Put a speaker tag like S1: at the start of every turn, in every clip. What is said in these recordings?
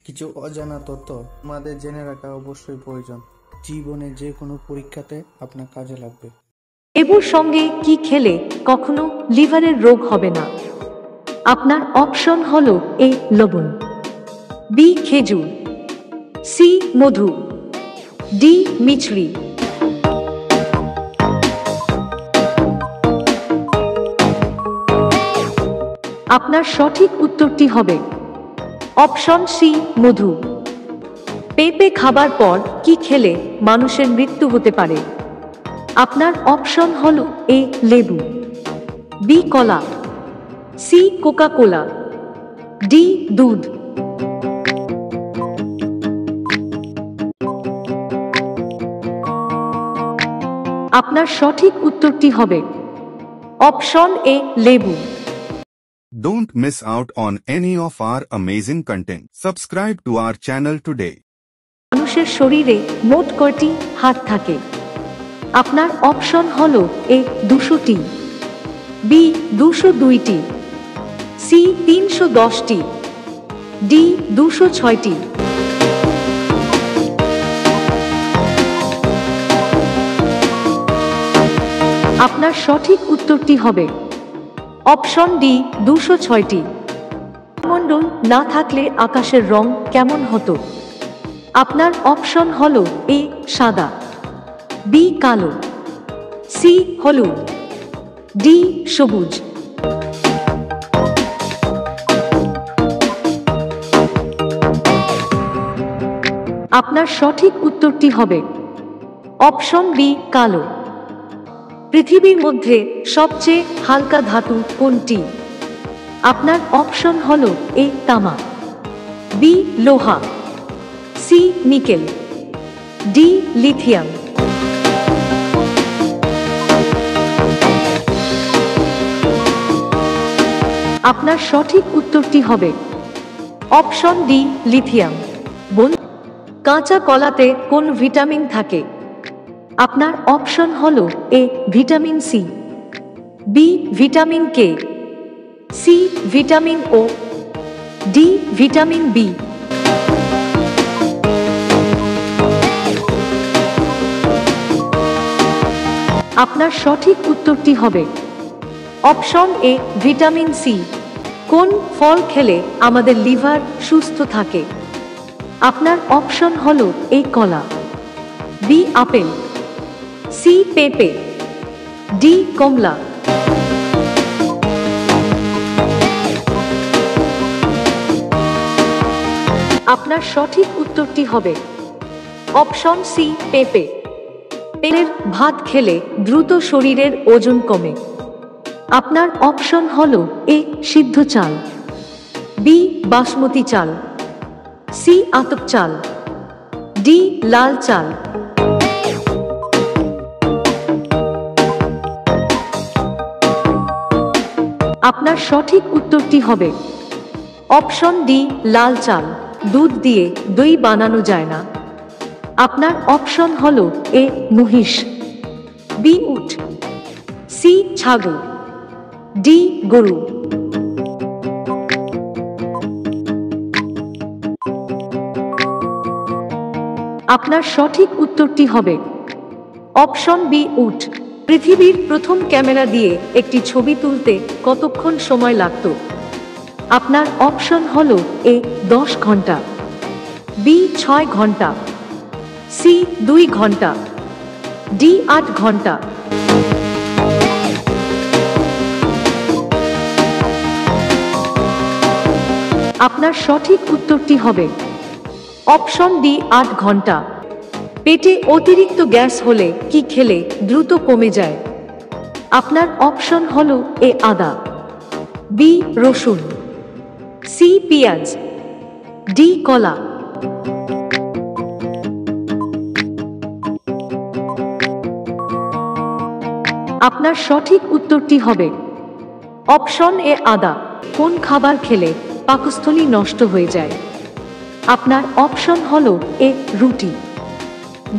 S1: কিছু অজানা তথ্য আমাদের জেনে রাখা অবশ্যই প্রয়োজন। জীবনে যে কোনো পরীক্ষাতে আপনার কাজে লাগবে।
S2: লেবুর সঙ্গে কি খেলে কখনো লিভারের রোগ হবে না? আপনার অপশন হলো এ লবণ, বি খেজুর, সি মধু, ডি মিছরি। আপনার সঠিক উত্তরটি হবে অপশন সি মধু। পেঁপে খাবার পর কি খেলে মানুষের মৃত্যু হতে পারে? আপনার অপশন হলো এ লেবু, বি কলা, সি কোকা কোলা, ডি দুধ। আপনার সঠিক উত্তরটি হবে অপশন এ লেবু।
S3: Don't miss out on any of our amazing content. Subscribe to our channel today.
S2: মানুষের শরীরে মোট কয়টি হাড় থাকে? আপনার অপশন হলো এ 200টি, বি 202টি, সি 310টি, ডি 206টি। আপনার সঠিক উত্তরটি হবে অপশন ডি 206টি। মণ্ডল না থাকলে আকাশের রং কেমন হতো? আপনার অপশন হলো এ সাদা, বি কালো, সি হলুদ, ডি সবুজ। আপনার সঠিক উত্তরটি হবে অপশন বি কালো। পৃথিবীর মধ্যে সবচেয়ে হালকা ধাতু কোনটি? আপনার অপশন হলো এ তামা, বি লোহা, সি নিকেল, ডি লিথিয়াম। আপনার সঠিক উত্তরটি হবে অপশন ডি লিথিয়াম। কাঁচা কলাতে কোন ভিটামিন থাকে? আপনার অপশন হলো A vitamin C, B vitamin K, C vitamin ও, ডি ভিটামিন বি। আপনার সঠিক উত্তরটি হবে অপশন এ ভিটামিন সি। কোন ফল খেলে আমাদের লিভার সুস্থ থাকে? আপনার অপশন হলো এ কলা, বি আপেল, সি পেঁপে, ডি কমলা। আপনার সঠিক উত্তরটি হবে অপশন সি পেঁপে। পেঁপের ভাত খেলে দ্রুত শরীরের ওজন কমে। আপনার অপশন হলো এ সিদ্ধ চাল, বি বাসমতি চাল, সি আতপ চাল, ডি লাল চাল। আপনার সঠিক উত্তরটি হবে অপশন ডি লাল চাল। দুধ দিয়ে দই বানানো যায় না। আপনার অপশন হলো এ মহিষ, বি উট, সি ছাগল, ডি গরু। আপনার সঠিক উত্তরটি হবে অপশন বি উট। পৃথিবীর প্রথম ক্যামেরা দিয়ে একটি ছবি তুলতে কতক্ষণ সময় লাগতো? আপনার অপশন হলো এ 10 ঘন্টা, বি 6 ঘন্টা, সি 2 ঘন্টা, ডি 8 ঘন্টা। আপনার সঠিক উত্তরটি হবে অপশন ডি 8 ঘন্টা। পেটে অতিরিক্ত গ্যাস হলে কি খেলে দ্রুত কমে যায়? আপনার অপশন হলো এ আদা, বি রসুন, সি পেঁয়াজ, ডি কলা। আপনার সঠিক উত্তরটি হবে অপশন এ আদা। কোন খাবার খেলে পাকস্থলী নষ্ট হয়ে যায়? আপনার অপশন হলো এ রুটি,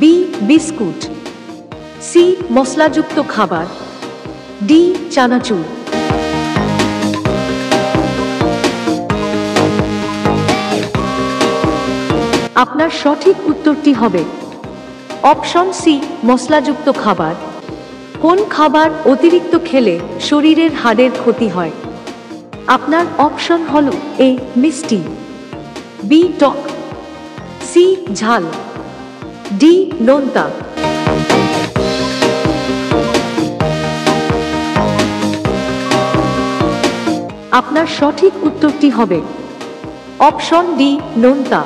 S2: বি বিস্কুট, সি মশলাযুক্ত খাবার, ডি চানাচুর। আপনার সঠিক উত্তরটি হবে অপশন সি, মশলাযুক্ত খাবার। কোন খাবার অতিরিক্ত খেলে শরীরের হাড়ের ক্ষতি হয়? আপনার অপশন হল এ, মিষ্টি, বি, টক, সি, ঝাল, ডি, নোনতা। আপনার সঠিক উত্তরটি হবে অপশন ডি, নোনতা।